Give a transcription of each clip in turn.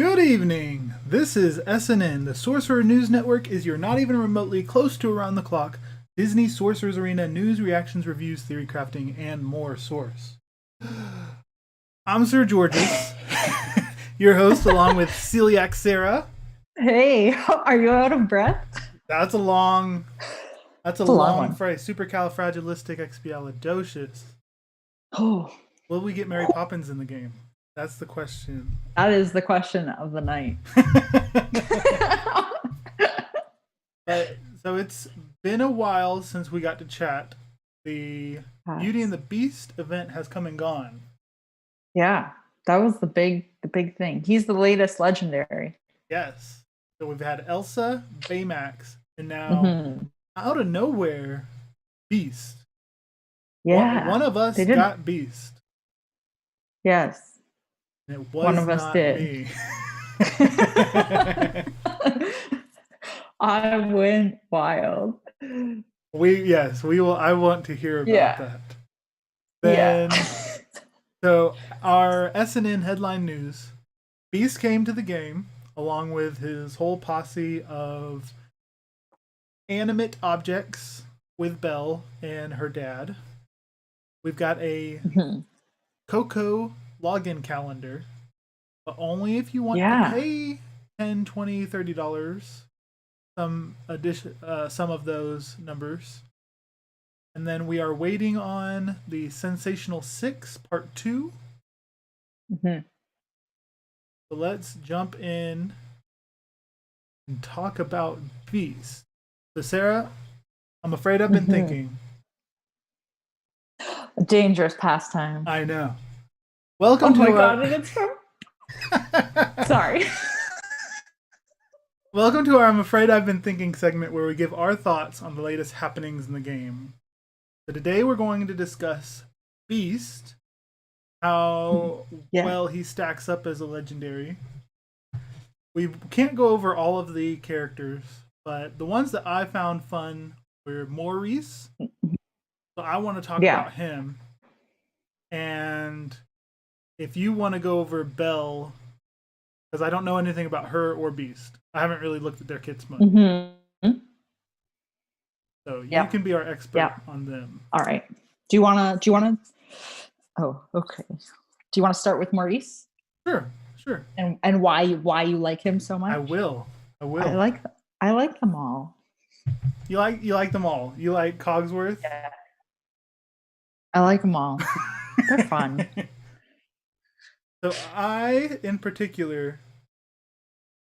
Good evening. This is SNN. The Sorcerer News Network is your not even remotely close to around the clock Disney Sorcerer's Arena news, reactions, reviews, theory crafting, and more source. I'm Sir Georges, your host, along with Celiac Sarah. Hey, are you out of breath? That's a long one. phrase. Supercalifragilisticexpialidocious. Oh, Will we get Mary Poppins in the game? That's the question. that is the question of the night. So it's been a while since we got to chat. The Beauty and the Beast event has come and gone. Yeah, that was the big thing. He's the latest legendary. Yes. So we've had Elsa, Baymax, and now out of nowhere, Beast. Yeah. One of us got Beast. Yes. And it was one of us not did. Me. I went wild. We will. I want to hear about that. Then, so our SNN headline news: Beast came to the game along with his whole posse of animate objects with Belle and her dad. We've got a Coco login calendar, but only if you want to pay $10, $20, $30. Some of those numbers. And then we are waiting on the Sensational 6 Part 2. So let's jump in and talk about Beast. So Sarah, I'm afraid I've been thinking. A dangerous pastime. I know. Welcome to God, and it's from... Sorry. Welcome to our I'm Afraid I've Been Thinking segment where we give our thoughts on the latest happenings in the game. So today we're going to discuss Beast, how well he stacks up as a legendary. We can't go over all of the characters, but the ones that I found fun were Maurice. So I want to talk about him. And if you want to go over Belle, because I don't know anything about her or Beast. I haven't really looked at their kits much. So you can be our expert on them. All right. Do you wanna Oh, okay. Do you want to start with Maurice? Sure. And why you like him so much? I will. I like them all. You like them all. You like Cogsworth? Yeah. I like them all. They're fun. So I, in particular,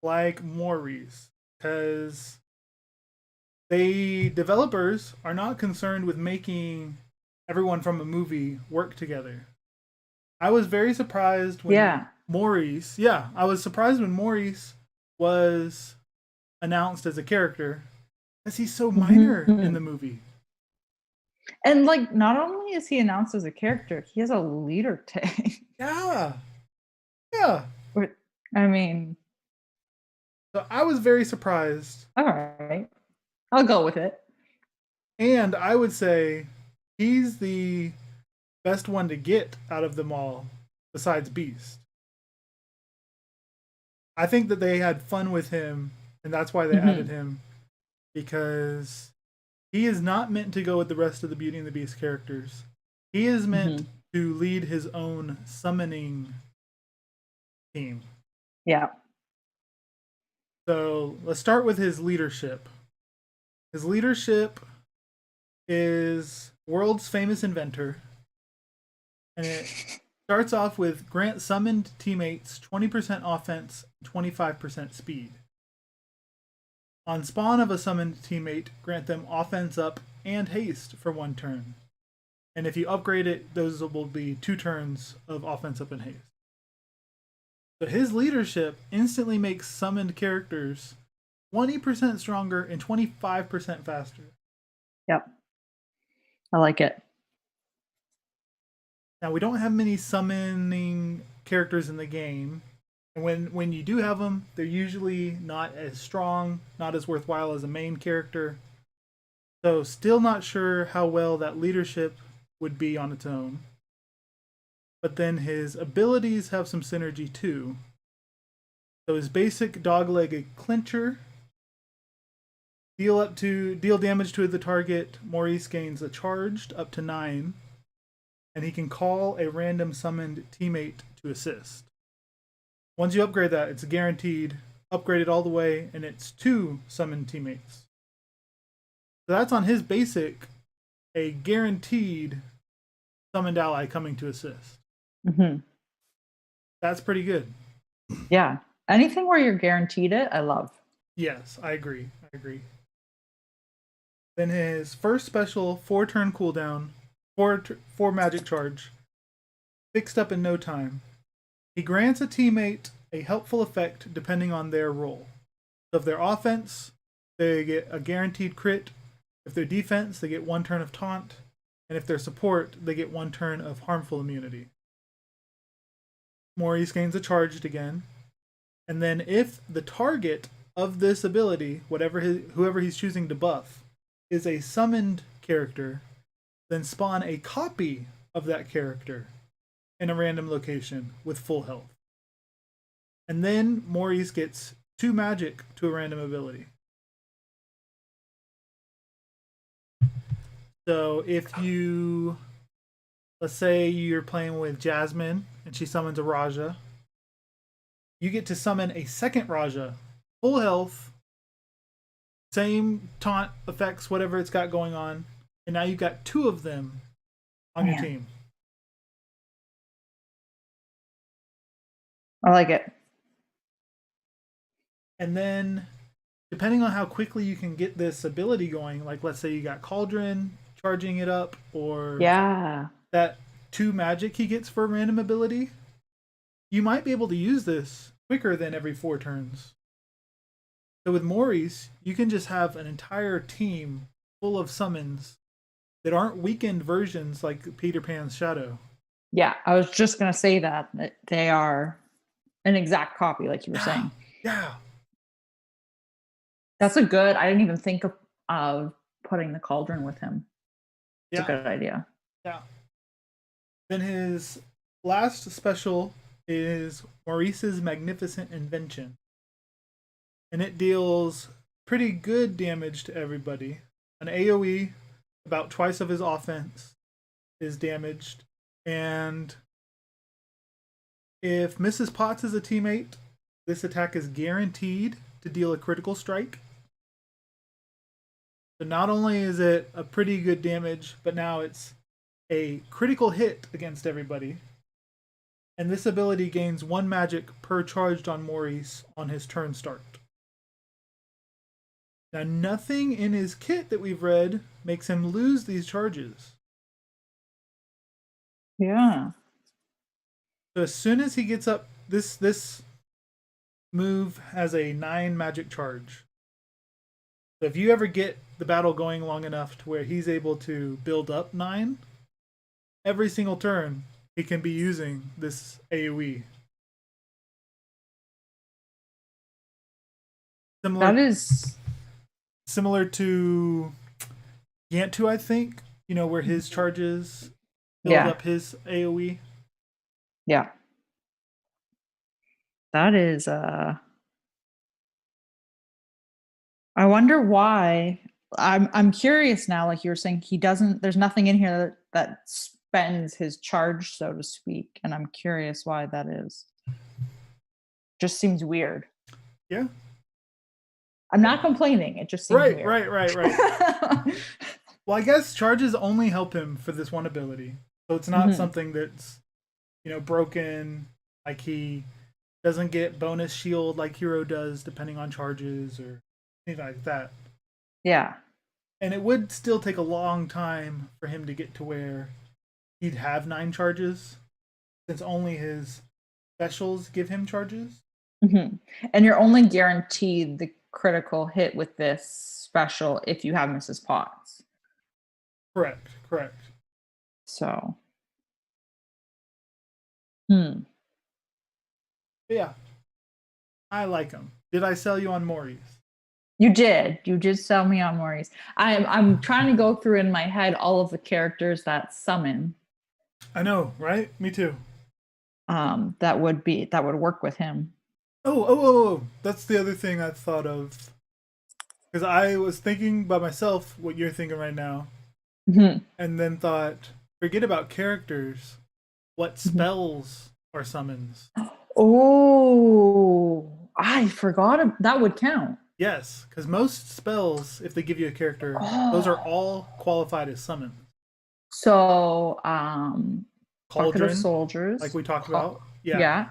like Maurice because the developers are not concerned with making everyone from a movie work together. I was very surprised when Maurice was announced as a character because he's so minor in the movie. And not only is he announced as a character, he has a leader tag. Yeah. I mean, so I was very surprised. All right. I'll go with it. And I would say he's the best one to get out of them all besides Beast. I think that they had fun with him, and that's why they added him, because he is not meant to go with the rest of the Beauty and the Beast characters. He is meant to lead his own summoning team. Yeah. So let's start with his leadership. His leadership is world's famous inventor. And it starts off with grant summoned teammates 20% offense, 25% speed. On spawn of a summoned teammate, grant them offense up and haste for 1 turn. And if you upgrade it, those will be 2 turns of offense up and haste. So his leadership instantly makes summoned characters 20% stronger and 25% faster. Yep. I like it. Now, we don't have many summoning characters in the game. And when you do have them, they're usually not as strong, not as worthwhile as a main character. So still not sure how well that leadership would be on its own. But then his abilities have some synergy too. So his basic dog-legged clincher. Deal damage to the target. Maurice gains a charged up to 9. And he can call a random summoned teammate to assist. Once you upgrade that, it's guaranteed, upgraded all the way, and it's 2 summoned teammates. So that's on his basic, a guaranteed summoned ally coming to assist. Mm-hmm. That's pretty good. Yeah. Anything where you're guaranteed it, I love. Yes, I agree. Then his first special 4-turn cooldown, 4 magic charge, fixed up in no time. He grants a teammate a helpful effect depending on their role. So if they're offense, they get a guaranteed crit. If they're defense, they get 1 turn of taunt. And if they're support, they get 1 turn of harmful immunity. Maurice gains a charged again. And then if the target of this ability, whoever he's choosing to buff, is a summoned character, then spawn a copy of that character in a random location with full health. And then Maurice gets 2 magic to a random ability. So if let's say you're playing with Jasmine and she summons a Raja, you get to summon a second Raja, full health, same taunt effects, whatever it's got going on, and now you've got 2 of them on your team. I like it. And then, depending on how quickly you can get this ability going, like let's say you got Cauldron charging it up, or that 2 magic he gets for a random ability, you might be able to use this quicker than every 4 turns. So with Maurice, you can just have an entire team full of summons that aren't weakened versions like Peter Pan's Shadow. Yeah, I was just going to say that they are an exact copy, like you were saying. Yeah. That's I didn't even think of putting the Cauldron with him. It's a good idea. Yeah. Then his last special is Maurice's Magnificent Invention. And it deals pretty good damage to everybody. An AoE, about twice of his offense, is damaged. And if Mrs. Potts is a teammate, this attack is guaranteed to deal a critical strike. So not only is it a pretty good damage, but now it's a critical hit against everybody. And this ability gains 1 magic per charged on Maurice on his turn start. Now, nothing in his kit that we've read makes him lose these charges. Yeah. So as soon as he gets up, this move has a 9 magic charge. So if you ever get the battle going long enough to where he's able to build up 9, every single turn he can be using this AoE. Similar to Yantu, I think, where his charges build up his AoE. Yeah. That is I wonder why. I'm curious now, like you were saying, there's nothing in here that spends his charge, so to speak, and I'm curious why that is. Just seems weird. Yeah. I'm not complaining. It just seems weird. Right. Well, I guess charges only help him for this one ability. So it's not something that's, broken. Like he doesn't get bonus shield like Hero does depending on charges or anything like that. Yeah. And it would still take a long time for him to get to where he'd have 9 charges, since only his specials give him charges. Mm-hmm. And you're only guaranteed the critical hit with this special if you have Mrs. Potts. Correct. So. But yeah. I like him. Did I sell you on Maurice? You did. You did sell me on Maurice. I'm trying to go through in my head all of the characters that summon. I know, right? Me too. That would work with him. Oh, that's the other thing I thought of. Because I was thinking by myself what you're thinking right now, Mhm. and then thought, forget about characters. What Mhm. spells are summons? Oh, I forgot that would count. Yes, because most spells, if they give you a character, those are Oh, all qualified as summons. so Bucket of Cauldron, like Soldiers. we talked about. Yeah. Yeah.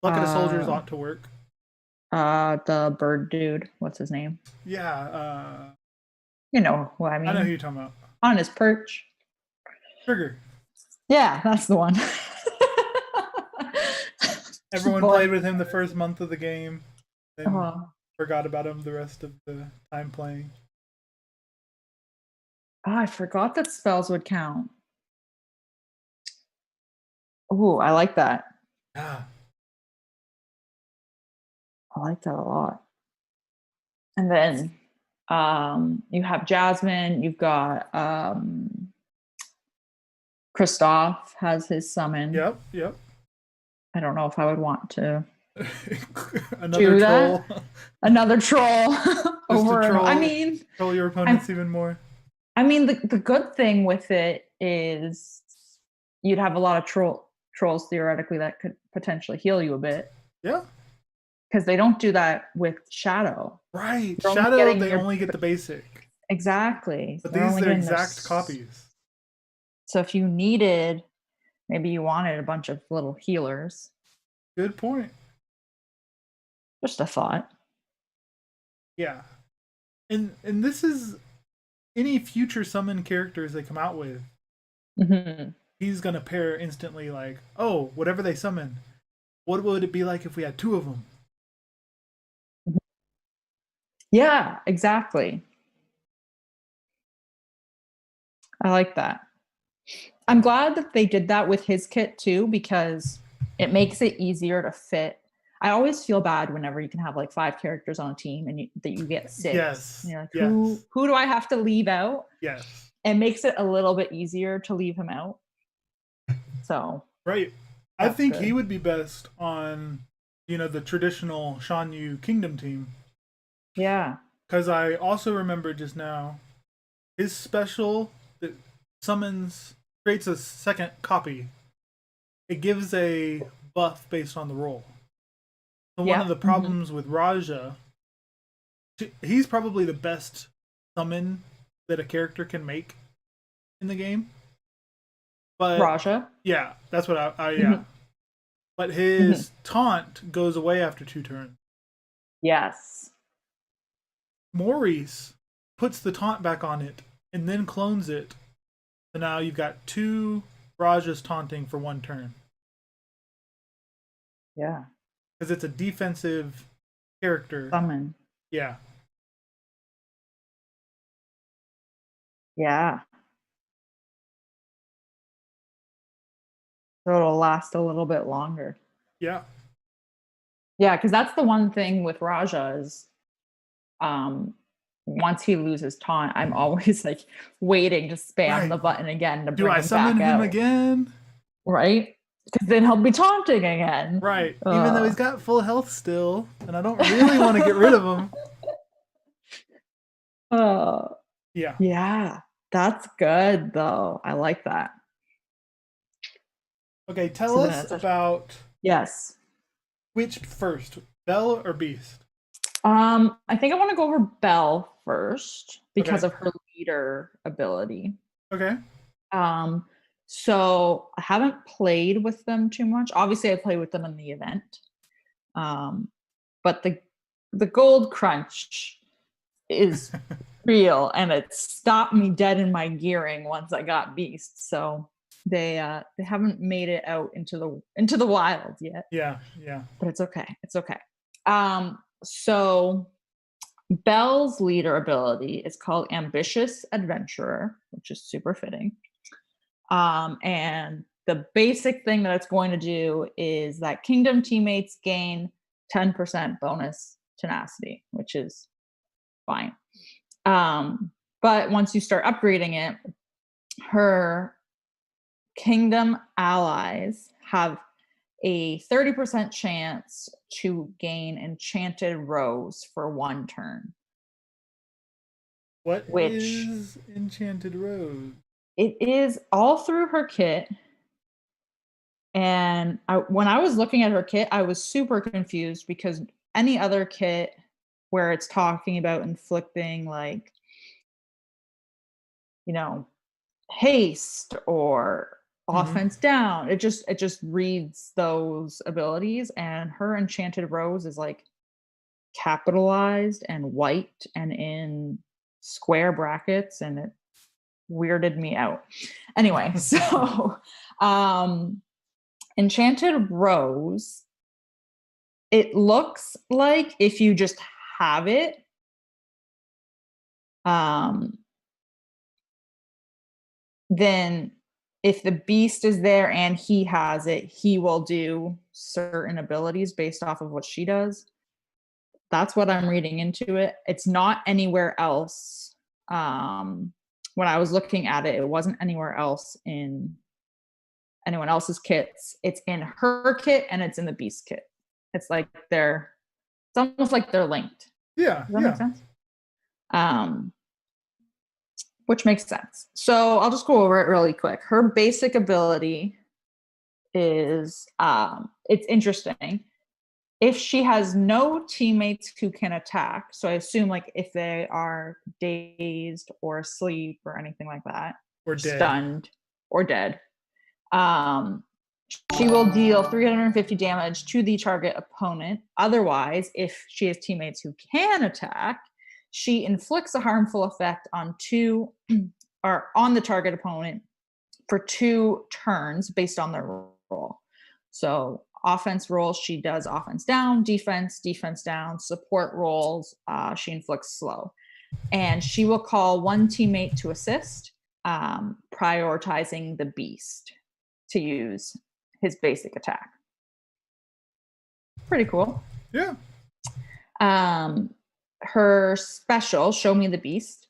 Bucket of Soldiers Uh, ought to work. the bird dude. What's his name? Yeah. You know what I I know who mean. you're talking about. On his perch. Trigger. Yeah, that's the one. Everyone Boy. played with him the first month of the game, then Oh, forgot about him the rest of the time playing. I forgot that spells would count. Oh, I like that. Yeah. I like that a lot. And then you have Jasmine, you've got Kristoff has his summon. Yep. I don't know if I would want to Another do troll. that. Another troll over. Troll, I mean, troll your opponents even more. I mean, the good thing with it is you'd have a lot of trolls theoretically that could potentially heal you a bit. Yeah. Because they don't do that with Shadow. Right. Shadow, they only get the basic. Exactly. But these are exact copies. So if you needed, maybe you wanted a bunch of little healers. Good point. Just a thought. Yeah. And this is any future summon characters they come out with. Mm-hmm. He's gonna pair instantly like, oh, whatever they summon, what would it be like if we had two of them? Yeah, exactly. I like that. I'm glad that they did that with his kit too, because it makes it easier to fit. I always feel bad whenever you can have like 5 characters on a team and that you get 6. Yes. And you're like, yes. who do I have to leave out? Yes. It makes it a little bit easier to leave him out. So right. I think good. he would be best on, the traditional Shan Yu Kingdom team. Yeah. Because I also remember just now, his special that creates a second copy. It gives a buff based on the roll. So one of the problems with Raja, he's probably the best summon that a character can make in the game. But Raja? Yeah, that's what yeah. But his taunt goes away after 2 turns. Yes. Maurice puts the taunt back on it and then clones it. So now you've got 2 Rajas taunting for 1 turn. Yeah. Because it's a defensive character. Summon. Yeah. Yeah. So it'll last a little bit longer. Yeah. Yeah, because that's the one thing with Raja is once he loses taunt, I'm always like waiting to spam the button again to bring him back out. Do I summon him again? Right? Because then he'll be taunting again. Right. Even though he's got full health still, and I don't really want to get rid of him. Yeah. Yeah. That's good though. I like that. Okay, tell us about which first, Belle or Beast? I think I want to go over Belle first because of her leader ability. Okay. So I haven't played with them too much. Obviously, I played with them in the event. But the gold crunch is real, and it stopped me dead in my gearing once I got Beast. So they haven't made it out into the wild yet. Yeah. But it's okay. It's okay. So Belle's leader ability is called Ambitious Adventurer, which is super fitting. And the basic thing that it's going to do is that Kingdom teammates gain 10% bonus tenacity, which is fine. But once you start upgrading it, her Kingdom allies have a 30% chance to gain Enchanted Rose for 1 turn. What is Enchanted Rose? It is all through her kit. And when I was looking at her kit, I was super confused because any other kit where it's talking about inflicting, like, haste or offense down, it just reads those abilities, and her Enchanted Rose is like capitalized and white and in square brackets, and it weirded me out. Anyway, so Enchanted Rose, it looks like if you just have it, then if the beast is there and he has it, he will do certain abilities based off of what she does. That's what I'm reading into it. It's not anywhere else. When I was looking at it, it wasn't anywhere else in anyone else's kits. It's in her kit and it's in the beast kit. It's like it's almost like they're linked. Yeah. Does that make sense? Which makes sense. So I'll just go over it really quick. Her basic ability is, it's interesting. If she has no teammates who can attack, so I assume like if they are dazed or asleep or anything like that, or dead. Stunned or dead, she will deal 350 damage to the target opponent. Otherwise, if she has teammates who can attack, she inflicts a harmful effect on the target opponent for 2 turns based on their roll. So offense rolls, she does offense down, defense down, support rolls, she inflicts slow. And she will call 1 teammate to assist, prioritizing the beast to use his basic attack. Pretty cool. Yeah. Her special, Show Me the Beast,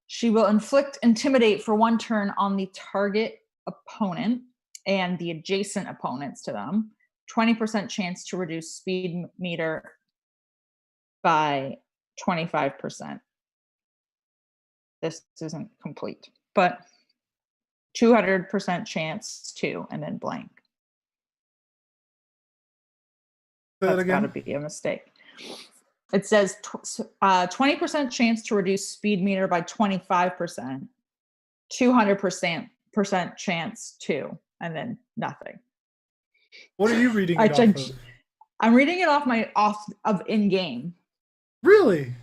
she will inflict Intimidate for 1 turn on the target opponent and the adjacent opponents to them. 20% chance to reduce speed meter by 25%. This isn't complete, but 200% chance to, and then blank. That's got to be a mistake. It says 20% chance to reduce speed meter by 25%, 200% chance to, and then nothing. What are you reading it off of? I'm reading it off of in-game. Really?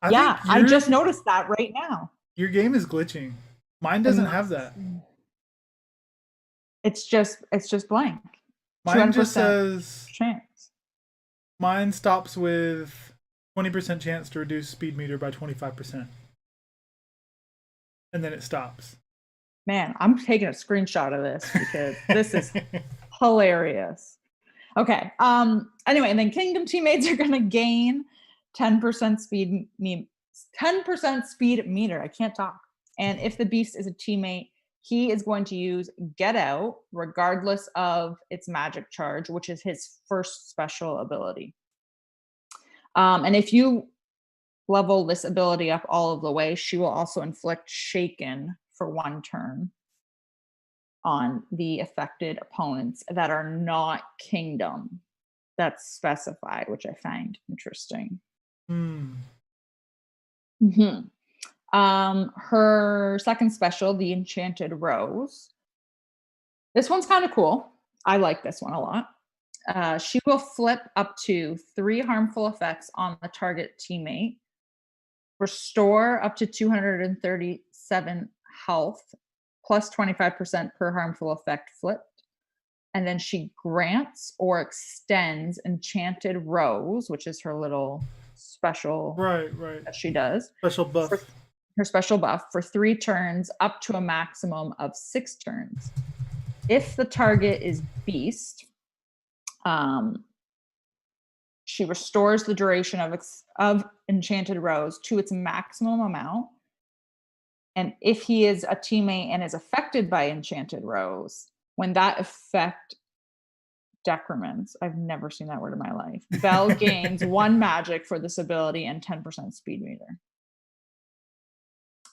I just noticed that right now. Your game is glitching. Mine doesn't have that. It's just blank. Mine just says chance. Mine stops with 20% chance to reduce speed meter by 25%. And then it stops. Man, I'm taking a screenshot of this because this is hilarious. Okay. Anyway, and then Kingdom teammates are going to gain 10% speed meter. I can't talk. And if the beast is a teammate, he is going to use Get Out regardless of its magic charge, which is his first special ability. And if you level this ability up all of the way, she will also inflict Shaken for 1 turn on the affected opponents that are not Kingdom. That's specified, which I find interesting. Her second special, the Enchanted Rose. This one's kind of cool. I like this one a lot. She will flip up to 3 harmful effects on the target teammate, restore up to 237 health, plus 25% per harmful effect flipped. And then she grants or extends Enchanted Rose, which is her little special that she does. Special buff. Her special buff for 3 turns up to a maximum of 6 turns. If the target is beast, she restores the duration of Enchanted Rose to its maximum amount. And if he is a teammate and is affected by Enchanted Rose, when that effect decrements. I've never seen that word in my life. Bell gains 1 magic for this ability and 10% speed meter.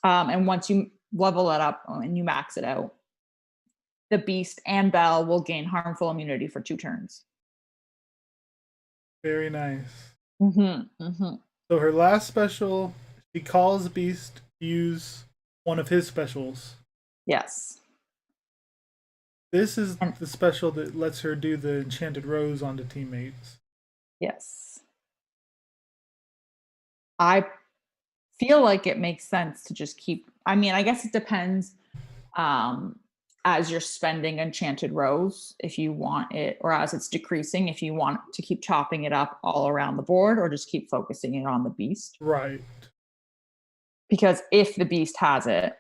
And once you level it up and you max it out, the beast and Bell will gain harmful immunity for 2 turns. Very nice. So her last special, she calls Beast to use one of his specials. Yes. This is the special that lets her do the Enchanted Rose onto teammates. Yes. I feel like it makes sense to just keep, I mean, I guess it depends as you're spending Enchanted Rose, if you want it, or as it's decreasing, if you want to keep chopping it up all around the board or just keep focusing it on the beast. Right. Because if the beast has it,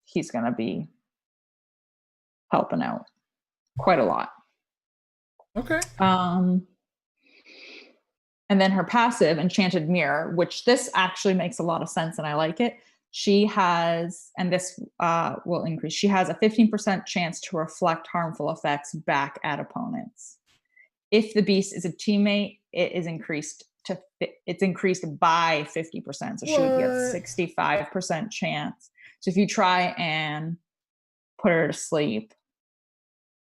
he's going to be helping out quite a lot. Okay. And then her passive, Enchanted Mirror, which this actually makes a lot of sense and I like it. She has, and this will increase, she has a 15% chance to reflect harmful effects back at opponents. If the beast is a teammate, it's increased by 50%. So she would get 65% chance. So if you try and put her to sleep,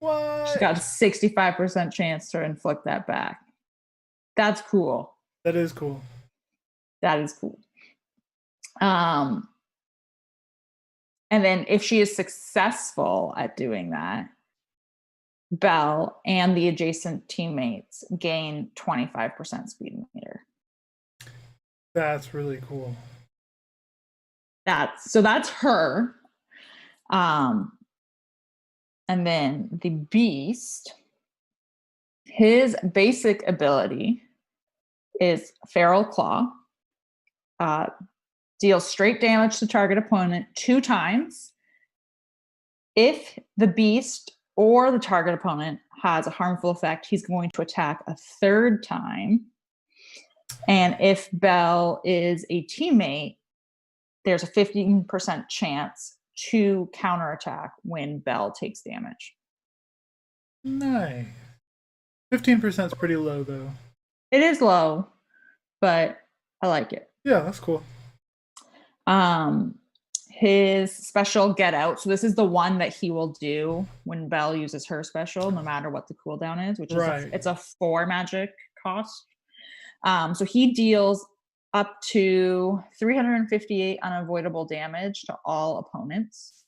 she's got a 65% chance to inflict that back. That's cool. That is cool. That is cool. And then if she is successful at doing that, Bell and the adjacent teammates gain 25% speed meter. That's really cool. That's her. And then the beast, his basic ability is Feral Claw. Deals straight damage to target opponent 2 times. If the beast or the target opponent has a harmful effect, he's going to attack a 3rd time. And if Bell is a teammate, there's a 15% chance to counterattack when Bell takes damage. Nice. 15% is pretty low, though. It is low, but I like it. Yeah, that's cool. His special Get Out. So this is the one that he will do when Belle uses her special, no matter what the cooldown is, which is it's a 4 magic cost. So he deals up to 358 unavoidable damage to all opponents.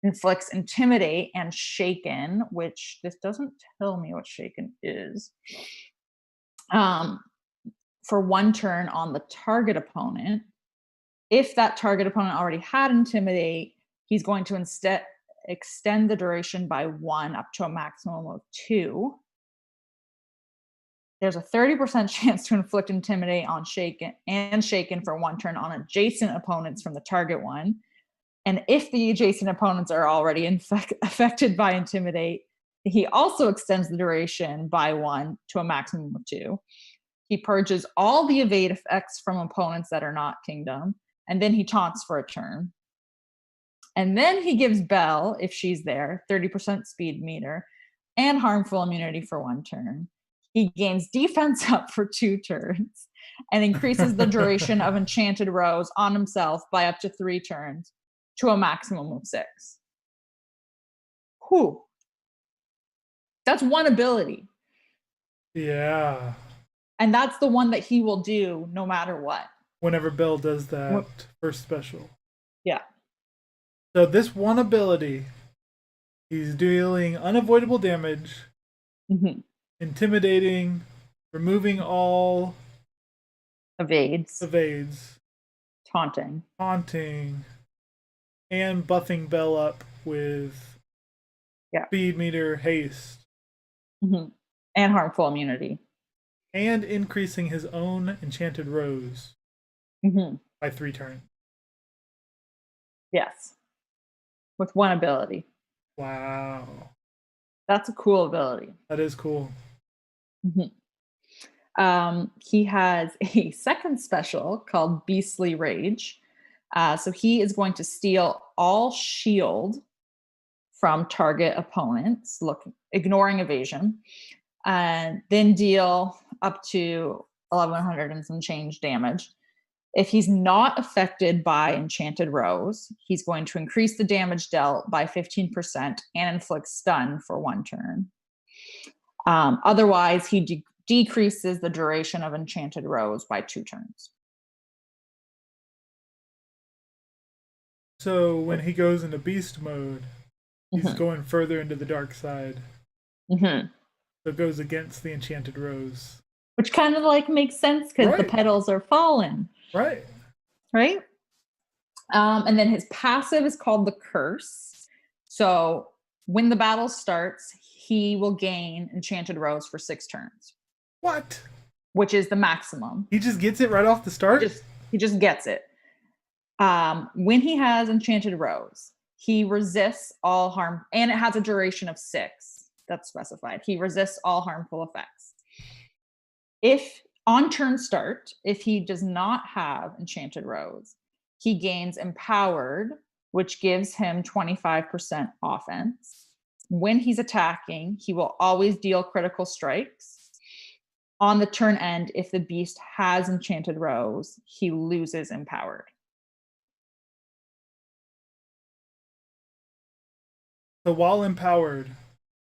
Inflicts Intimidate and Shaken, which this doesn't tell me what Shaken is. For 1 turn on the target opponent. If that target opponent already had Intimidate, he's going to instead extend the duration by 1 up to a maximum of 2. There's a 30% chance to inflict Intimidate on Shaken for 1 turn on adjacent opponents from the target one. And if the adjacent opponents are already affected by Intimidate, he also extends the duration by 1 to a maximum of 2. He purges all the evade effects from opponents that are not Kingdom, and then he taunts for a turn. And then he gives Belle, if she's there, 30% speed meter and harmful immunity for 1 turn. He gains defense up for 2 turns and increases the duration of Enchanted Rose on himself by up to 3 turns to a maximum of 6. Whew. That's 1 ability. Yeah. And that's the one that he will do no matter what. Whenever Belle does that first special. Yeah. So this 1 ability, he's dealing unavoidable damage, intimidating, removing all evades, taunting, and buffing Belle up with speed meter, haste, and harmful immunity. And increasing his own Enchanted Rose by 3 turns. Yes. With 1 ability. Wow. That's a cool ability. That is cool. He has a 2nd special called Beastly Rage. So he is going to steal all shield from target opponents, ignoring evasion, and then deal up to 1100 and some change damage. If he's not affected by Enchanted Rose, he's going to increase the damage dealt by 15% and inflict stun for 1 turn. Otherwise, he decreases the duration of Enchanted Rose by 2 turns. So when he goes into beast mode, he's going further into the dark side. So it goes against the Enchanted Rose. Which kind of like makes sense because the petals are fallen. Right. And then his passive is called the Curse. So when the battle starts, he will gain Enchanted Rose for 6 turns. What? Which is the maximum. He just gets it right off the start? He just gets it. When he has Enchanted Rose, he resists all harm, and it has a duration of 6. That's specified. He resists all harmful effects. If on turn start, if he does not have Enchanted Rose, he gains Empowered, which gives him 25% offense. When he's attacking, he will always deal critical strikes. On the turn end, if the beast has Enchanted Rose, he loses Empowered. So while empowered,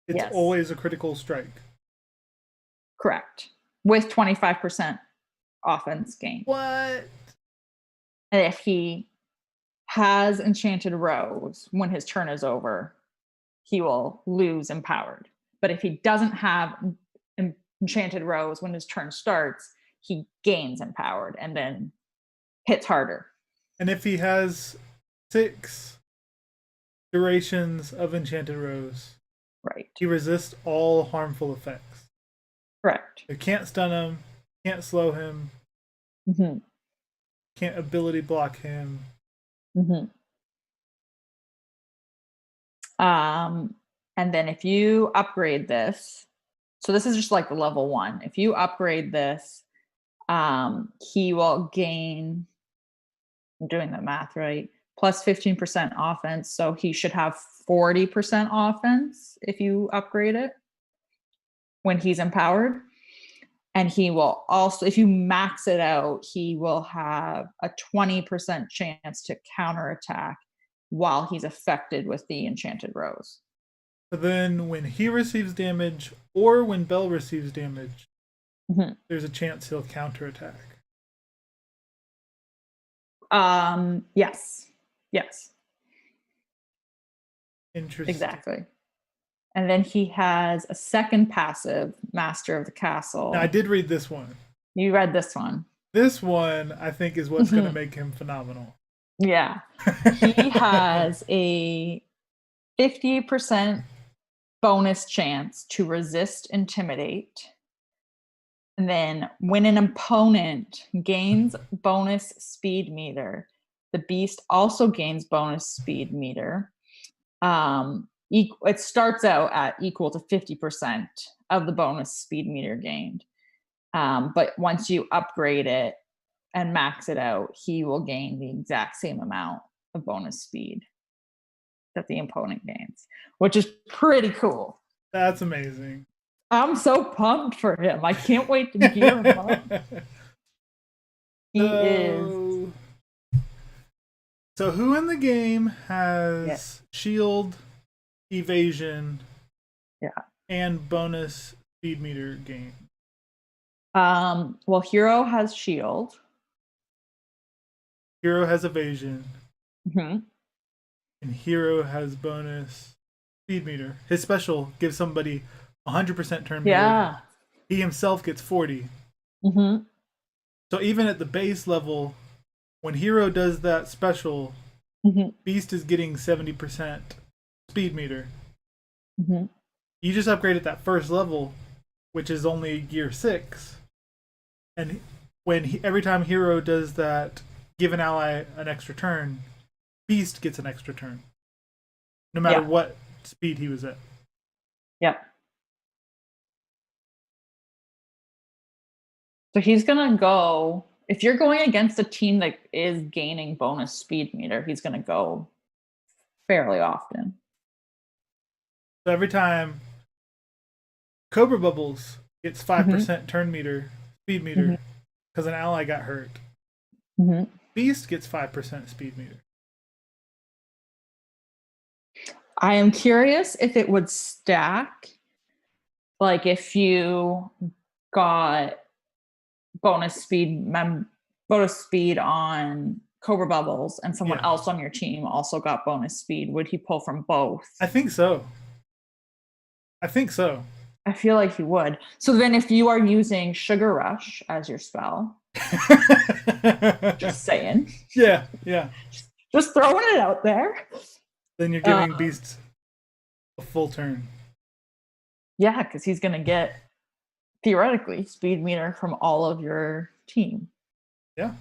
it's always a critical strike. Correct. With 25% offense gain. What? And if he has Enchanted Rose, when his turn is over, he will lose Empowered. But if he doesn't have Enchanted Rose when his turn starts, he gains Empowered and then hits harder. And if he has 6 durations of Enchanted Rose, he resists all harmful effects. Correct. You can't stun him, can't slow him, can't ability block him. And then if you upgrade this, so this is just like the level 1. If you upgrade this, he will gain, I'm doing the math right, plus 15% offense. So he should have 40% offense if you upgrade it when he's empowered. And he will also, if you max it out, he will have a 20% chance to counterattack while he's affected with the Enchanted Rose. So then when he receives damage or when Belle receives damage, there's a chance he'll counterattack. Yes. Interesting. Exactly. And then he has a second passive, Master of the Castle. Now, I did read this one. You read this one. This one, I think, is what's going to make him phenomenal. Yeah. He has a 50% bonus chance to resist Intimidate. And then when an opponent gains bonus speed meter, the beast also gains bonus speed meter. It starts out at equal to 50% of the bonus speed meter gained. But once you upgrade it and max it out, he will gain the exact same amount of bonus speed that the opponent gains, which is pretty cool. That's amazing. I'm so pumped for him. I can't wait to gear him up. He is. So who in the game has shield, evasion, and bonus speed meter gain? Well, Hero has shield. Hero has evasion. And Hero has bonus speed meter. His special gives somebody 100% turn meter. He himself gets 40. So even at the base level, when Hero does that special, Beast is getting 70% speed meter. You just upgraded that first level, which is only gear 6. And when every time Hero does that, give an ally an extra turn, Beast gets an extra turn. No matter what speed he was at. So he's going to go, if you're going against a team that is gaining bonus speed meter, he's going to go fairly often. So every time Cobra Bubbles gets 5% turn meter, speed meter, because an ally got hurt. Beast gets 5% speed meter. I am curious if it would stack, like if you got bonus speed on Cobra Bubbles and someone else on your team also got bonus speed. Would he pull from both? I think so. I feel like he would. So then if you are using Sugar Rush as your spell, just saying. Yeah. Just throwing it out there. Then you're giving Beast a full turn. Yeah, because he's going to get, theoretically, speed meter from all of your team. Yeah.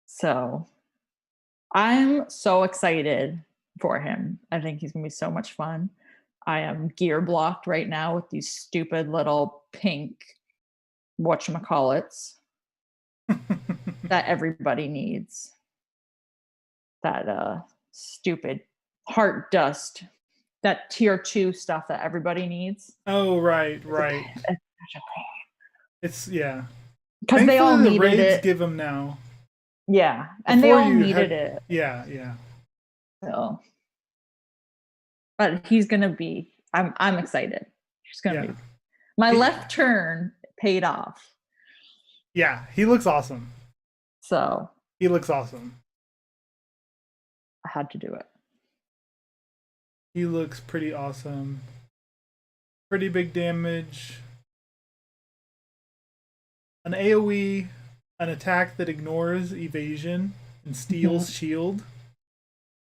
So I'm so excited for him. I think he's going to be so much fun. I am gear blocked right now with these stupid little pink whatchamacallits that everybody needs. That stupid heart dust, that tier 2 stuff that everybody needs. Oh, right. It's because they all needed raids it. Give them now. Yeah, and they all needed it. Yeah. So, but he's gonna be. I'm excited. He's gonna be. My left turn paid off. Yeah, he looks awesome. So he looks awesome. I had to do it. He looks pretty awesome. Pretty big damage. An AoE, an attack that ignores evasion and steals shield.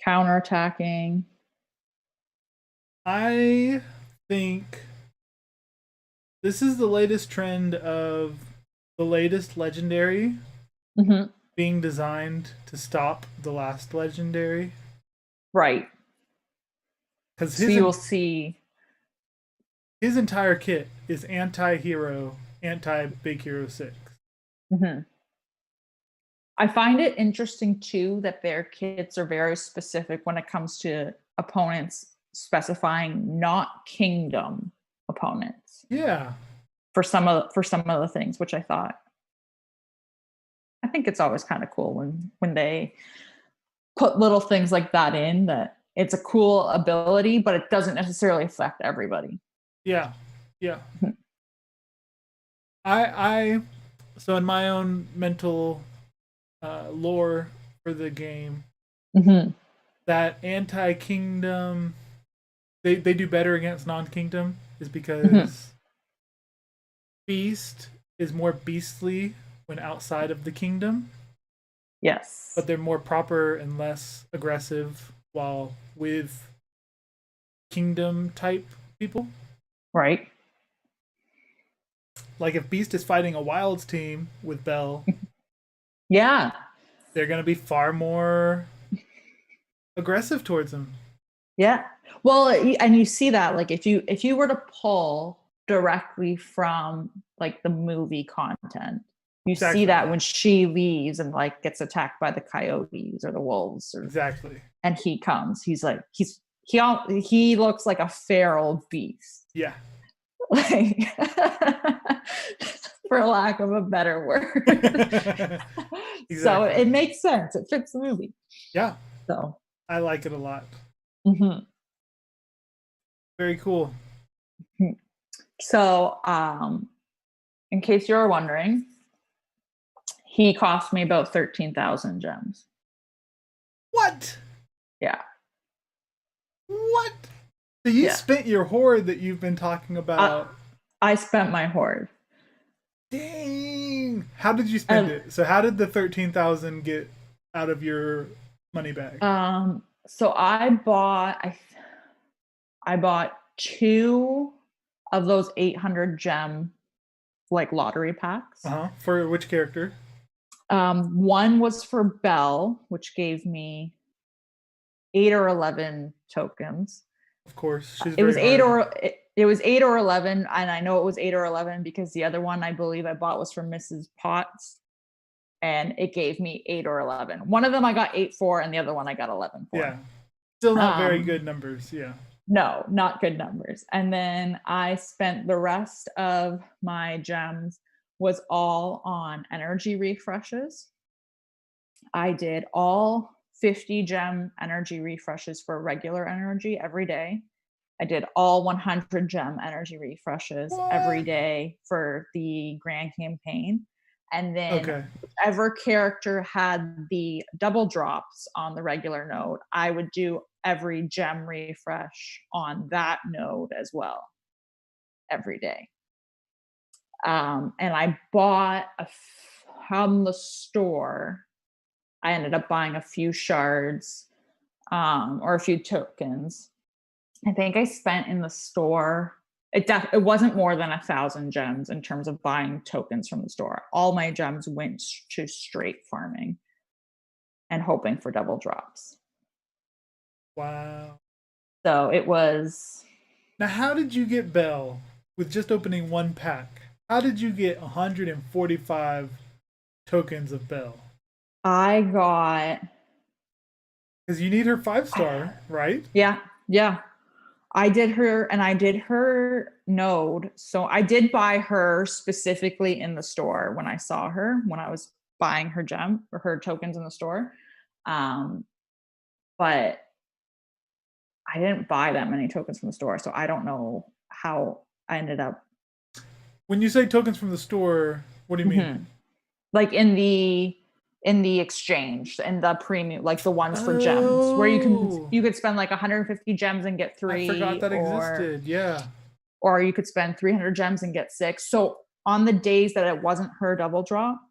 Counterattacking. I think this is the latest trend of the latest legendary being designed to stop the last legendary. Right. Because you will see his entire kit is anti-hero, anti-Big Hero 6. I find it interesting too that their kits are very specific when it comes to opponents specifying not kingdom opponents. Yeah. For some of the things, which I think it's always kind of cool when they put little things like that in, that it's a cool ability, but it doesn't necessarily affect everybody. Yeah. I so in my own mental lore for the game, that anti-kingdom, they do better against non-kingdom is because Beast is more beastly when outside of the kingdom. Yes. But they're more proper and less aggressive while with kingdom type people. Right. Like if Beast is fighting a Wilds team with Bell. Yeah. They're going to be far more aggressive towards him. Yeah. Well, and you see that, like if you were to pull directly from like the movie content, you see that when she leaves and like gets attacked by the coyotes or the wolves, and he comes, he's like he looks like a feral beast. Yeah. Like, for lack of a better word. Exactly. So it makes sense. It fits the movie. Yeah. So I like it a lot. Very cool. So, in case you're wondering, he cost me about 13,000 gems. What? Yeah. What? So you spent your hoard that you've been talking about? I spent my hoard. Dang. How did you spend it? So how did the 13,000 get out of your money bag? So I bought 2 of those 800 gem like lottery packs. For which character? One was for Belle, which gave me 8 or 11 tokens. Of course, it was 8 or 11, and I know it was 8 or 11 because the other one I believe I bought was from Mrs. Potts, and it gave me 8 or 11. One of them I got 8 for, and the other one I got 11 for. Yeah, still not very good numbers. Yeah. No, not good numbers. And then I spent the rest of my gems was all on energy refreshes. I did all 50 gem energy refreshes for regular energy every day. I did all 100 gem energy refreshes every What? day for the grand campaign. And then Okay. whichever character had the double drops on the regular node, I would do every gem refresh on that node as well every day. And I bought from the store. I ended up buying a few shards or a few tokens. I think I spent in the store. It wasn't more than 1,000 gems in terms of buying tokens from the store. All my gems went to straight farming and hoping for double drops. Wow. So it was. Now, how did you get Belle with just opening one pack? How did you get 145 tokens of Belle? I got. Because you need her 5-star, right? Yeah. I did her node. So I did buy her specifically in the store when I saw her, when I was buying her gem or her tokens in the store. But I didn't buy that many tokens from the store. So I don't know how I ended up. When you say tokens from the store, what do you mean? Like in the exchange, in the premium, like the ones for gems, where you could spend like 150 gems and get 3. I forgot that existed. Yeah. Or you could spend 300 gems and get 6. So on the days that it wasn't her double drop,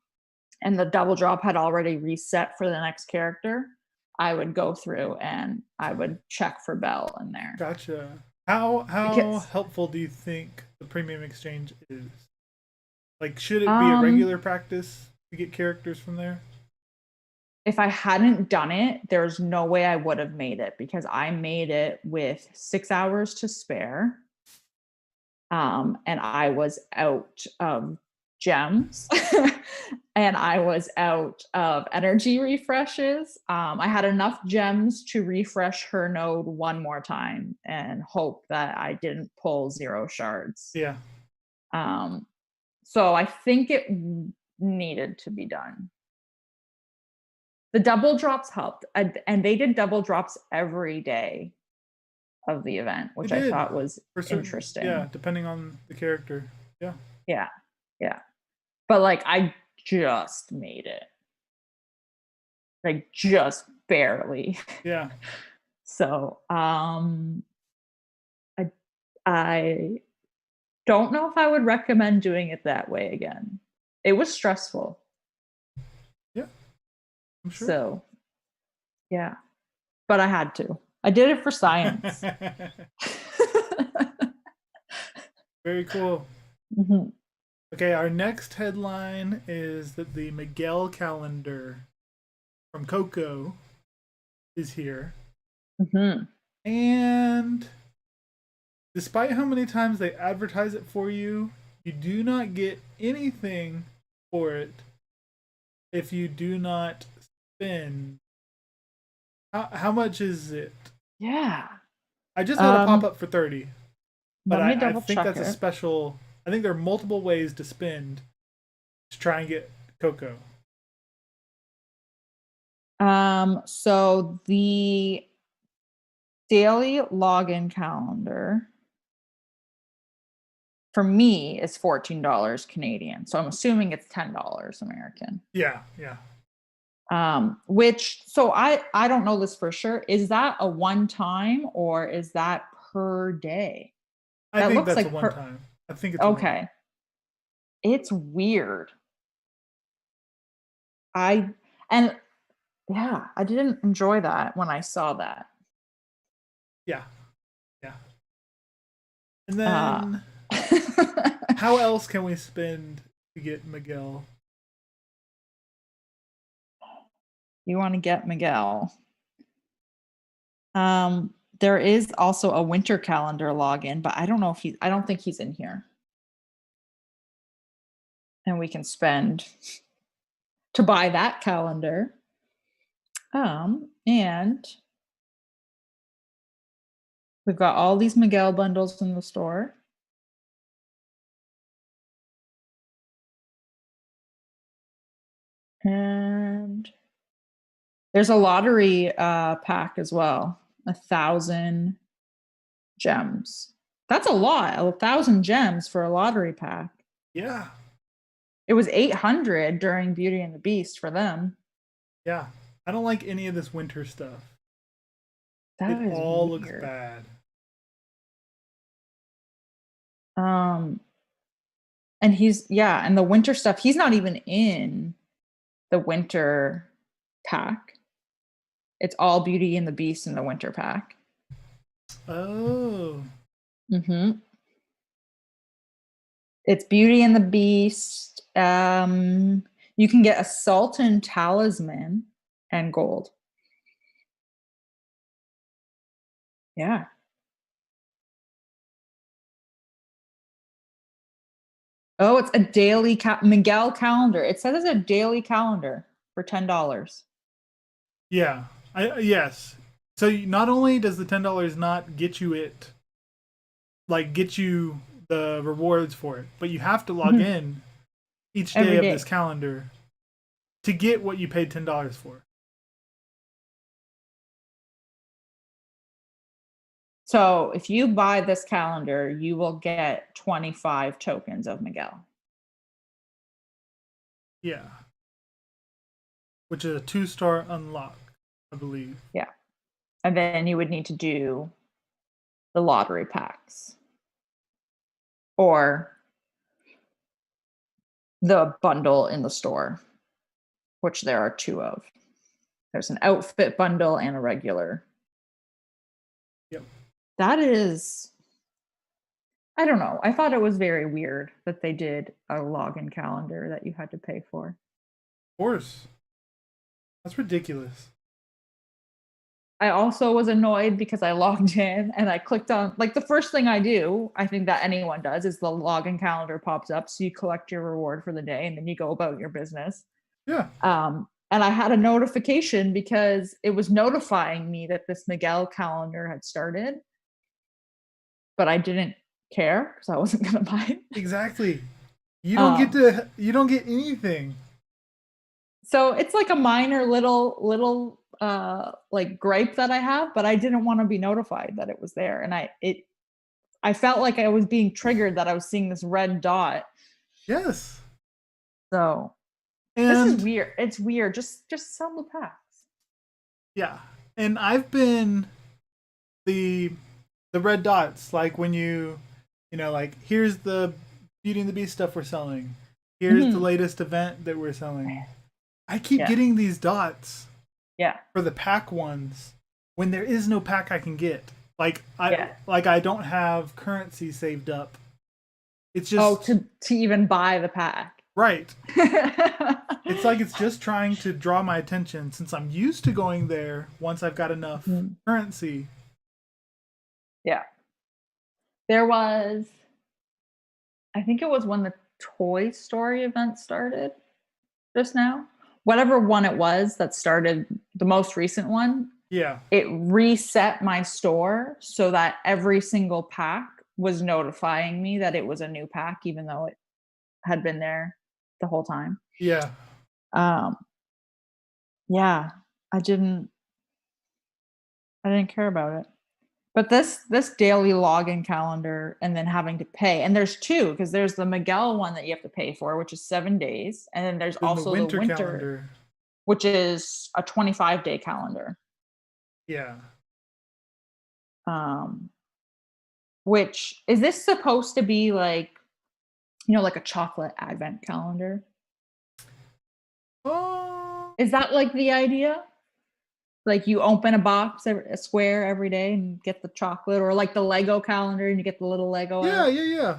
and the double drop had already reset for the next character, I would go through and I would check for Belle in there. Gotcha. How helpful do you think the premium exchange is? Like, should it be a regular practice to get characters from there? If I hadn't done it, there's no way I would have made it, because I made it with 6 hours to spare. And I was out of gems and I was out of energy refreshes. I had enough gems to refresh her node one more time and hope that I didn't pull 0 shards. Yeah. So I think it needed to be done. The double drops helped, and they did double drops every day of the event, which I thought was interesting. Yeah, depending on the character. Yeah. Yeah. But like, I just made it. Like, just barely. Yeah. So, I don't know if I would recommend doing it that way again. It was stressful. Yeah. I'm sure. So, yeah. But I had to. I did it for science. Very cool. Mm-hmm. Okay, our next headline is that the Miguel calendar from Coco is here. Mm-hmm. And despite how many times they advertise it for you, you do not get anything for it if you do not spend. How much is it? Yeah. I just had a pop up for 30. But I think that's a special. I think there are multiple ways to spend to try and get Coco. So the daily login calendar for me is $14 Canadian. So I'm assuming it's $10 American. Yeah. Which, so I don't know this for sure. Is that a one time or is that per day? I think that's like a one time. I think it's okay. It's weird. I didn't enjoy that when I saw that. Yeah. And then how else can we spend to get Miguel? You want to get Miguel. There is also a winter calendar login, but I don't know if I don't think he's in here. And we can spend to buy that calendar. And We've got all these Miguel bundles in the store. And there's a lottery pack as well. 1,000 gems. That's a lot. 1,000 gems for a lottery pack. Yeah. It was 800 during Beauty and the Beast for them. Yeah. I don't like any of this winter stuff. That it all looks weird. bad. And and the winter stuff, he's not even in the winter pack. It's all Beauty and the Beast in the winter pack. Oh. Mm-hmm. It's Beauty and the Beast. You can get a Sultan talisman and gold. Yeah. Oh, it's a daily Miguel calendar. It says it's a daily calendar for $10. Yeah. Yes. So not only does the $10 not get you get you the rewards for it, but you have to log in each day of this calendar to get what you paid $10 for. So if you buy this calendar, you will get 25 tokens of Miguel. Yeah. Which is a 2-star unlock, I believe. Yeah. And then you would need to do the lottery packs. Or the bundle in the store, which there are 2 of. There's an outfit bundle and a regular. Yep. That is, I don't know. I thought it was very weird that they did a login calendar that you had to pay for. Of course. That's ridiculous. I also was annoyed because I logged in and I clicked on, the first thing I do, I think that anyone does, is the login calendar pops up. So you collect your reward for the day and then you go about your business. Yeah. And I had a notification because it was notifying me that this Miguel calendar had started. But I didn't care because I wasn't going to buy it. Exactly. You don't get anything. So it's like a minor little gripe that I have, but I didn't want to be notified that it was there. And I felt like I was being triggered that I was seeing this red dot. Yes. So this is weird. It's weird. Just sell the packs. Yeah. And I've been the red dots, like when here's the Beauty and the Beast stuff we're selling. Here's the latest event that we're selling. I keep getting these dots. Yeah. For the pack ones when there is no pack I can get. I don't have currency saved up. It's just to even buy the pack. Right. It's like it's just trying to draw my attention since I'm used to going there once I've got enough currency. Yeah. There was, I think it was when the Toy Story event started just now. Whatever one it was that started, the most recent one. Yeah. It reset my store so that every single pack was notifying me that it was a new pack, even though it had been there the whole time. Yeah. Yeah. I didn't care about it. But this daily login calendar and then having to pay, and there's 2, because there's the Miguel one that you have to pay for, which is 7 days, and then there's also the winter calendar, which is a 25-day calendar. Yeah. Which is this supposed to be like a chocolate advent calendar? Oh. Is that like the idea? Like you open a square every day and get the chocolate, or like the Lego calendar and you get the little Lego. Yeah.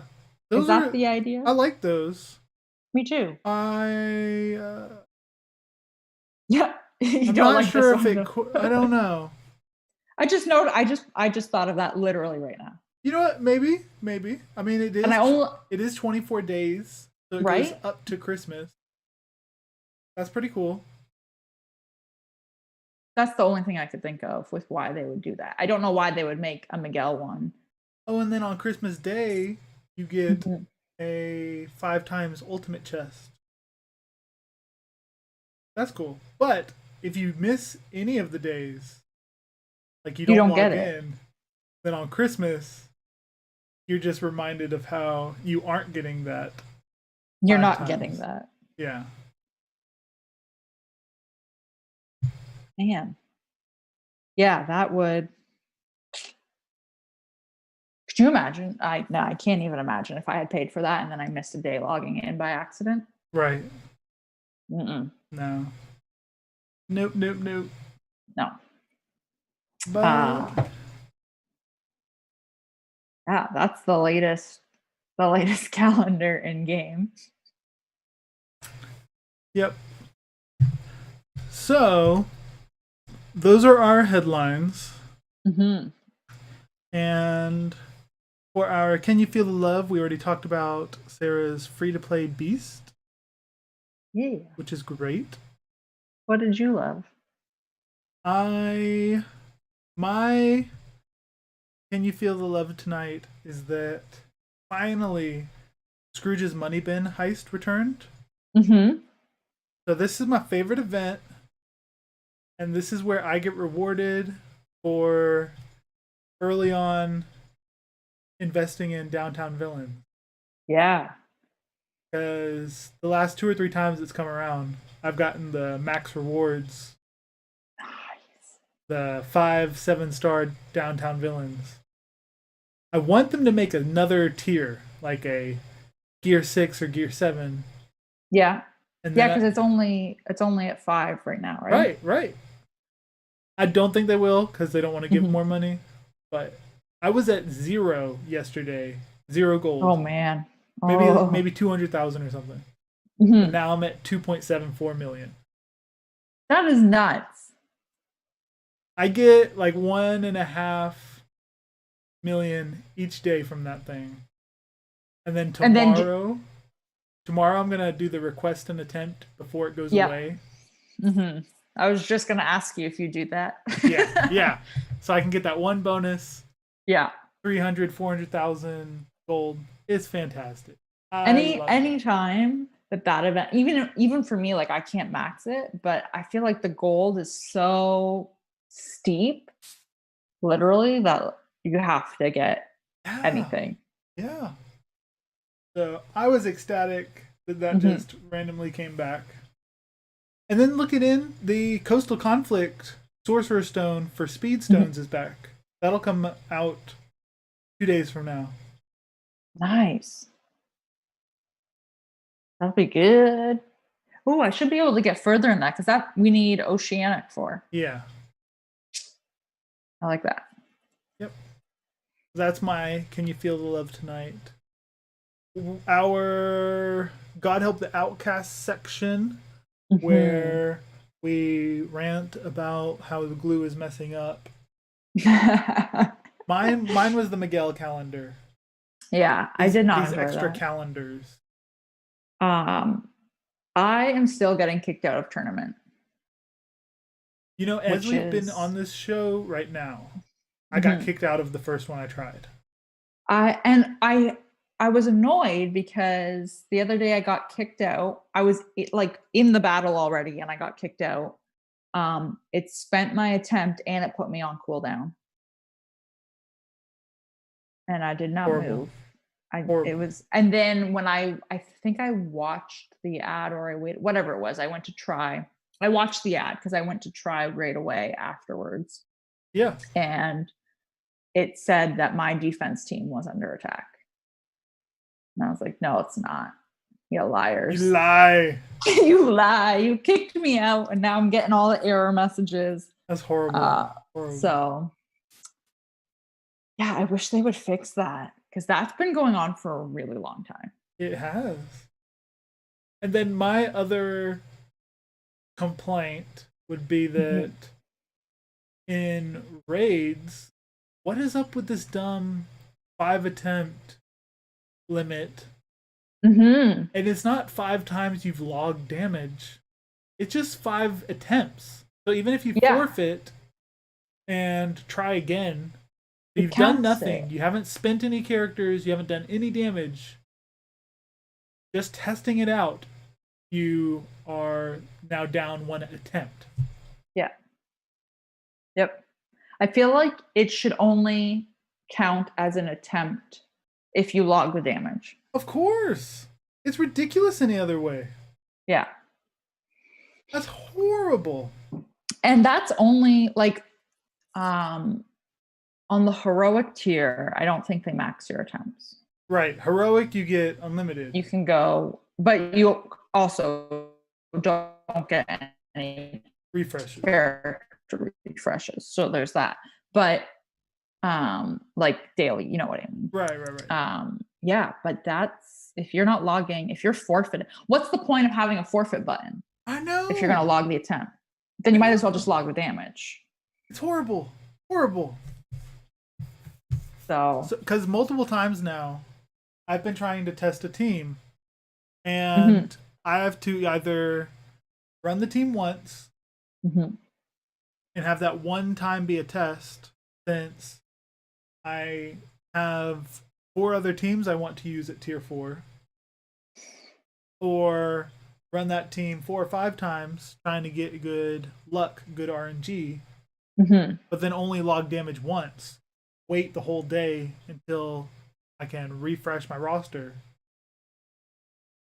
Is that the idea? I like those. Me too. Yeah. I'm not sure if I don't know. I just thought of that literally right now. You know what? Maybe. I mean, it is. And it is 24 days, so it goes up to Christmas. That's pretty cool. That's the only thing I could think of with why they would do that. I don't know why they would make a Miguel one. Oh, and then on Christmas Day, you get a 5 times ultimate chest. That's cool. But if you miss any of the days, like you don't log get in, then on Christmas, you're just reminded of how you aren't getting that. You're not getting that. Yeah. Man. Yeah, that would. Could you imagine? I can't even imagine if I had paid for that and then I missed a day logging in by accident. Right. No. Nope. No. But yeah, that's the latest calendar in game. Yep. So those are our headlines. And for our Can You Feel the Love, we already talked about Sarah's free-to-play Beast. Yeah. Which is great. What did you love? My Can You Feel the Love tonight is that finally Scrooge's Money Bin heist returned. So this is my favorite event, and this is where I get rewarded for early on investing in downtown villains. Yeah. Because the last 2 or 3 times it's come around, I've gotten the max rewards. Nice. The 5-7-star downtown villains. I want them to make another tier, like a Gear 6 or Gear 7. Yeah. Because it's only at 5 right now, right? Right. I don't think they will because they don't want to give more money. But I was at 0 yesterday, 0 gold. Oh man, maybe 200,000 or something. But now I'm at 2.74 million. That is nuts. I get like 1.5 million each day from that thing, and then tomorrow I'm gonna do the request and attempt before it goes away. I was just gonna ask you if you do that. yeah. So I can get that one bonus. Yeah. 300, 400,000 gold is fantastic. Any time that event, even for me, like I can't max it, but I feel like the gold is so steep, literally, that you have to get anything. Yeah. So I was ecstatic that just randomly came back. And then look the Coastal Conflict Sorcerer Stone for Speed Stones is back. That'll come out 2 days from now. Nice. That'll be good. Oh, I should be able to get further in that because we need Oceanic for. Yeah. I like that. Yep. That's my Can You Feel the Love Tonight. Our God Help the Outcast section, where we rant about how the glue is messing up. Mine was the Miguel calendar. Yeah, I did not. These extra calendars. I am still getting kicked out of tournament. You know, as we've been on this show right now, I got kicked out of the first one I tried. I was annoyed because the other day I got kicked out. I was like in the battle already and I got kicked out. It spent my attempt and it put me on cooldown. And I did not move. It was, and then when I think I watched the ad or I waited, whatever it was, I went to try. I watched the ad because I went to try right away afterwards. Yeah. And it said that my defense team was under attack. And I was like, no, it's not. You liars. You lie. You lie. You kicked me out and now I'm getting all the error messages. That's horrible. So yeah, I wish they would fix that because that's been going on for a really long time. It has. And then my other complaint would be that in raids, what is up with this dumb 5 attempt limit? And it's not 5 times you've logged damage. It's just 5 attempts. So even if you forfeit and try again, you've done nothing. You haven't spent any characters. You haven't done any damage. Just testing it out, you are now down one attempt. Yeah. Yep. I feel like it should only count as an attempt if you log the damage. Of course. It's ridiculous any other way. Yeah. That's horrible. And that's only like on the heroic tier, I don't think they max your attempts. Right. Heroic, you get unlimited. You can go, but you also don't get any refreshes. Refreshes. So there's that. But like daily, you know what I mean? Right. Yeah, but that's if you're not logging, if you're forfeiting, what's the point of having a forfeit button? I know. If you're gonna log the attempt, then you might as well just log the damage. It's horrible. Horrible. So because multiple times now I've been trying to test a team and I have to either run the team once and have that one time be a test, since I have 4 other teams I want to use at tier 4, or run that team 4 or 5 times trying to get good luck, good RNG, but then only log damage once, wait the whole day until I can refresh my roster.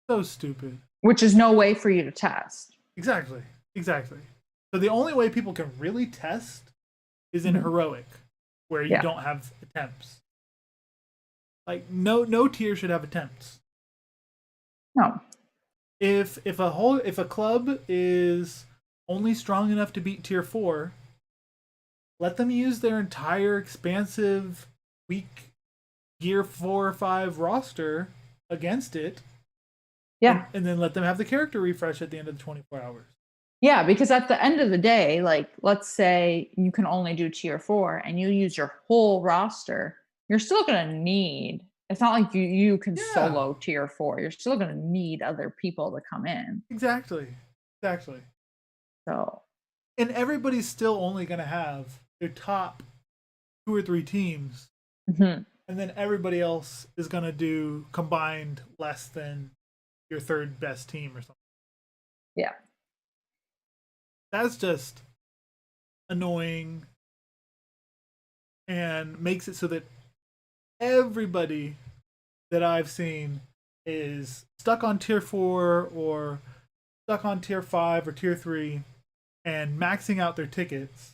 So stupid. Which is no way for you to test. Exactly. So the only way people can really test is in heroic, where you don't have attempts. Like no tier should have attempts. No. If a club is only strong enough to beat tier 4, let them use their entire expansive weak gear 4 or 5 roster against it. Yeah. And then let them have the character refresh at the end of the 24 hours. Yeah, because at the end of the day, like, let's say you can only do tier 4 and you use your whole roster, you're still going to need, it's not like you can solo tier 4. You're still going to need other people to come in. Exactly. So. And everybody's still only going to have their top 2 or 3 teams. And then everybody else is going to do combined less than your 3rd best team or something. Yeah. That's just annoying and makes it so that everybody that I've seen is stuck on tier 4 or stuck on tier 5 or tier 3 and maxing out their tickets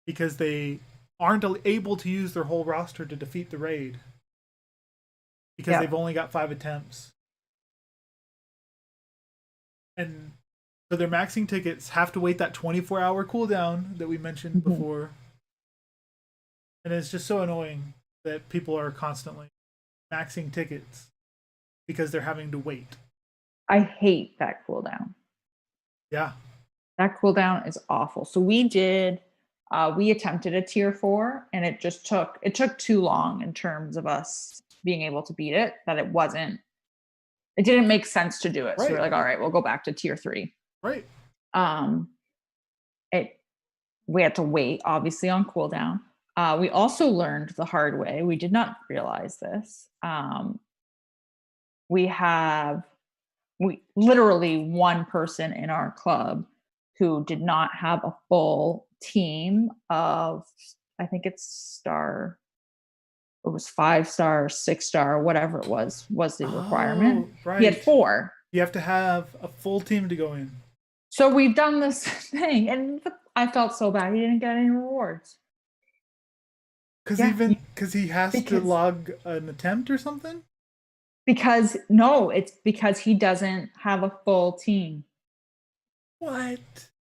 because they aren't able to use their whole roster to defeat the raid because they've only got 5 attempts. And so their maxing tickets have to wait that 24-hour cooldown that we mentioned before. And it's just so annoying that people are constantly maxing tickets because they're having to wait. I hate that cooldown. Yeah. That cooldown is awful. So we attempted a tier 4 and it took too long in terms of us being able to beat it, that it didn't make sense to do it. Right. So we're like, all right, we'll go back to tier 3. Right. We had to wait, obviously, on cooldown. We also learned the hard way. We did not realize this. We literally one person in our club who did not have a full team of, I think it's it was 5-star, 6-star, whatever it was the requirement. Right. He had 4. You have to have a full team to go in. So we've done this thing, and I felt so bad. He didn't get any rewards. Because he has to log an attempt or something? It's because he doesn't have a full team. What?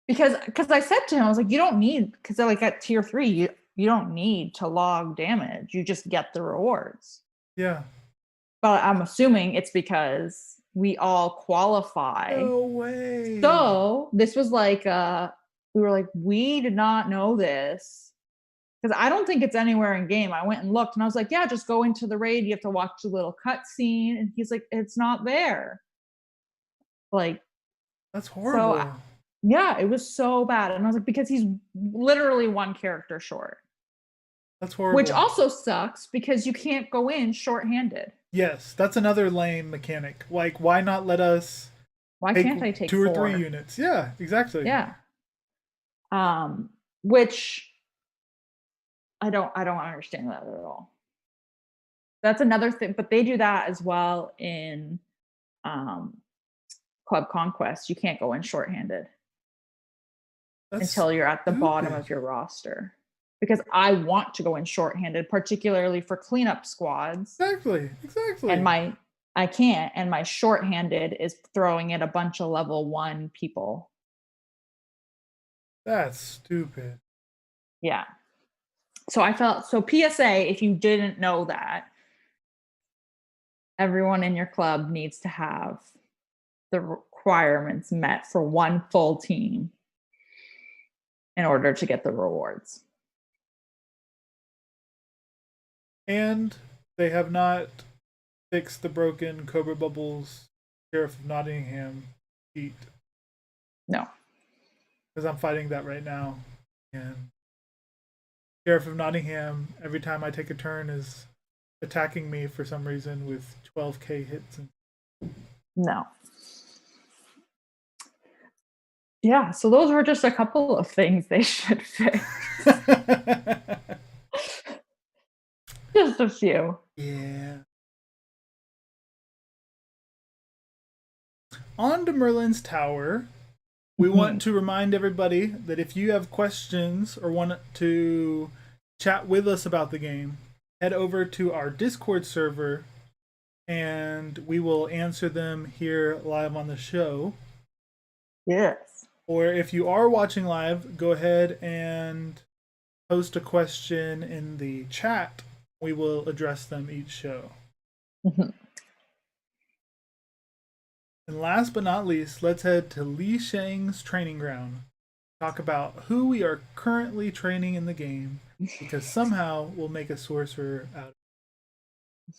Because I said to him, I was like, you don't need, because like at tier 3, you don't need to log damage. You just get the rewards. Yeah. But I'm assuming it's because we all qualify. No way. So this was like, we were like, we did not know this. Because I don't think it's anywhere in game. I went and looked and I was like, yeah, just go into the raid. You have to watch the little cutscene. And he's like, it's not there. Like, that's horrible. Yeah, it was so bad. And I was like, because he's literally one character short. That's horrible. Which also sucks because you can't go in shorthanded. Yes, that's another lame mechanic. Like, why not let us Why can't I take 2 or 4? 3 units? Yeah, exactly. Yeah. Which I don't understand that at all. That's another thing, but they do that as well in Club Conquest. You can't go in shorthanded until you're at the bottom of your roster. Because I want to go in shorthanded, particularly for cleanup squads. Exactly. And I can't, and my shorthanded is throwing in a bunch of level 1 people. That's stupid. Yeah. So PSA, if you didn't know that, everyone in your club needs to have the requirements met for one full team in order to get the rewards. And they have not fixed the broken Cobra Bubbles Sheriff of Nottingham feat. No. Because I'm fighting that right now. And Sheriff of Nottingham, every time I take a turn, is attacking me for some reason with 12k hits. No. Yeah, so those were just a couple of things they should fix. Just a few. Yeah. On to Merlin's Tower. We want to remind everybody that if you have questions or want to chat with us about the game, head over to our Discord server and we will answer them here live on the show. Yes. Or if you are watching live, go ahead and post a question in the chat. We will address them each show. And last but not least, let's head to Li Shang's training ground. Talk about who we are currently training in the game, because somehow we'll make a sorcerer out of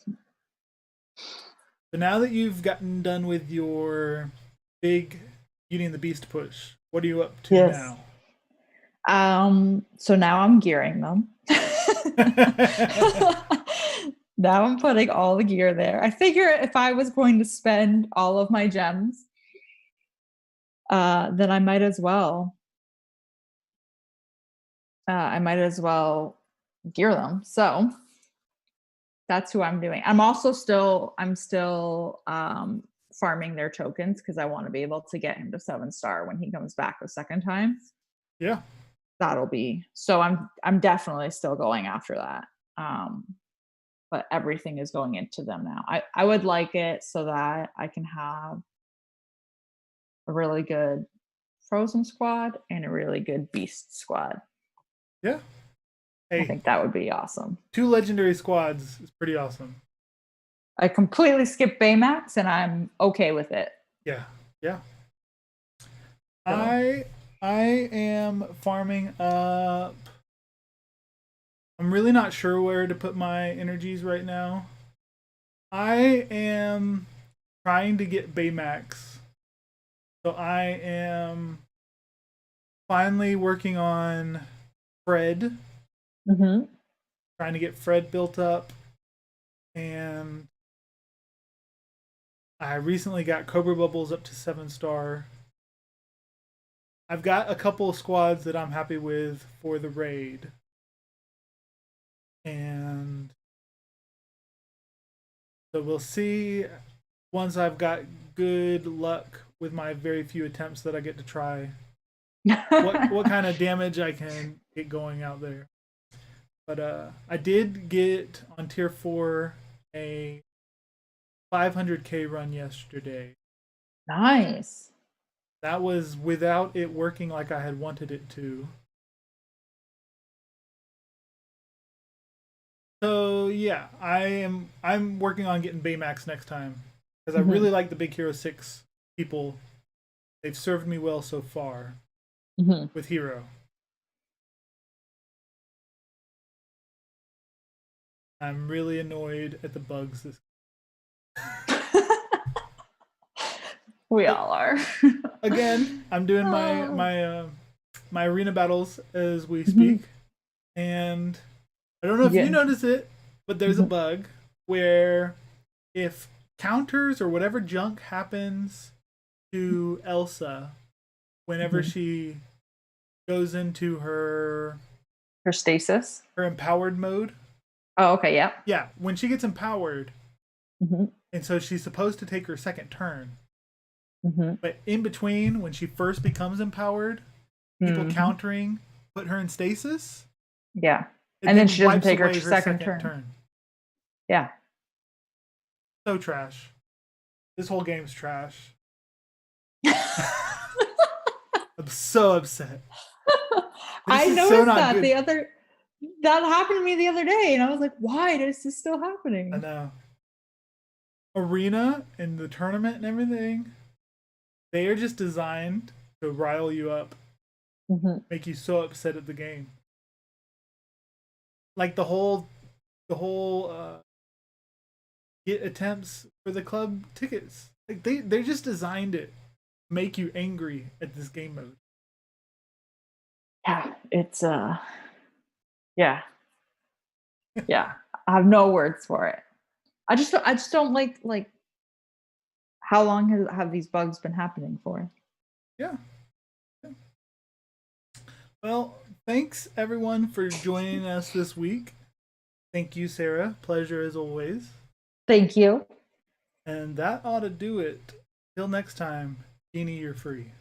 it. So now that you've gotten done with your big Beauty and the Beast push, what are you up to now? So now I'm gearing them. Now I'm putting all the gear there. I figure if I was going to spend all of my gems, then I might as well. Gear them. So that's who I'm doing. I'm still farming their tokens because I want to be able to get him to 7-star when he comes back the second time. Yeah. That'll be so I'm definitely still going after that. But everything is going into them now. I would like it so that I can have a really good Frozen squad and a really good Beast squad. Yeah. Hey, I think that would be awesome. 2 legendary squads is pretty awesome. I completely skipped Baymax and I'm okay with it. Yeah. Yeah. So. I am farming up. I'm really not sure where to put my energies right now. I am trying to get Baymax. So I am finally working on Fred. Trying to get Fred built up. And I recently got Cobra Bubbles up to 7-star. I've got a couple of squads that I'm happy with for the raid. And so we'll see once I've got good luck with my very few attempts that I get to try what kind of damage I can get going out there. But I did get on tier 4 a 500k run yesterday. Nice. That was without it working like I had wanted it to. So yeah, I'm working on getting Baymax next time because I really like the Big Hero 6 people. They've served me well so far with Hero. I'm really annoyed at the bugs this We all are. Again, I'm doing my arena battles as we speak, and I don't know if you notice it, but there's a bug where if counters or whatever junk happens to Elsa whenever she goes into her stasis, her empowered mode. Oh, okay, yeah. Yeah, when she gets empowered, and so she's supposed to take her second turn. But in between, when she first becomes empowered, people countering put her in stasis. Yeah. And then she doesn't take her second turn. Yeah. So trash. This whole game's trash. I'm so upset. I noticed that that happened to me the other day, and I was like, why is this still happening? I know. Arena and the tournament and everything, they are just designed to rile you up, make you so upset at the game. Like the whole get attempts for the club tickets. Like they just designed it to make you angry at this game mode. Yeah, it's yeah. Yeah. I have no words for it. I just don't like how long have these bugs been happening for? Yeah. Well, thanks everyone for joining us this week. Thank you, Sarah. Pleasure as always. Thank you. And that ought to do it. Till next time, Jeannie, you're free.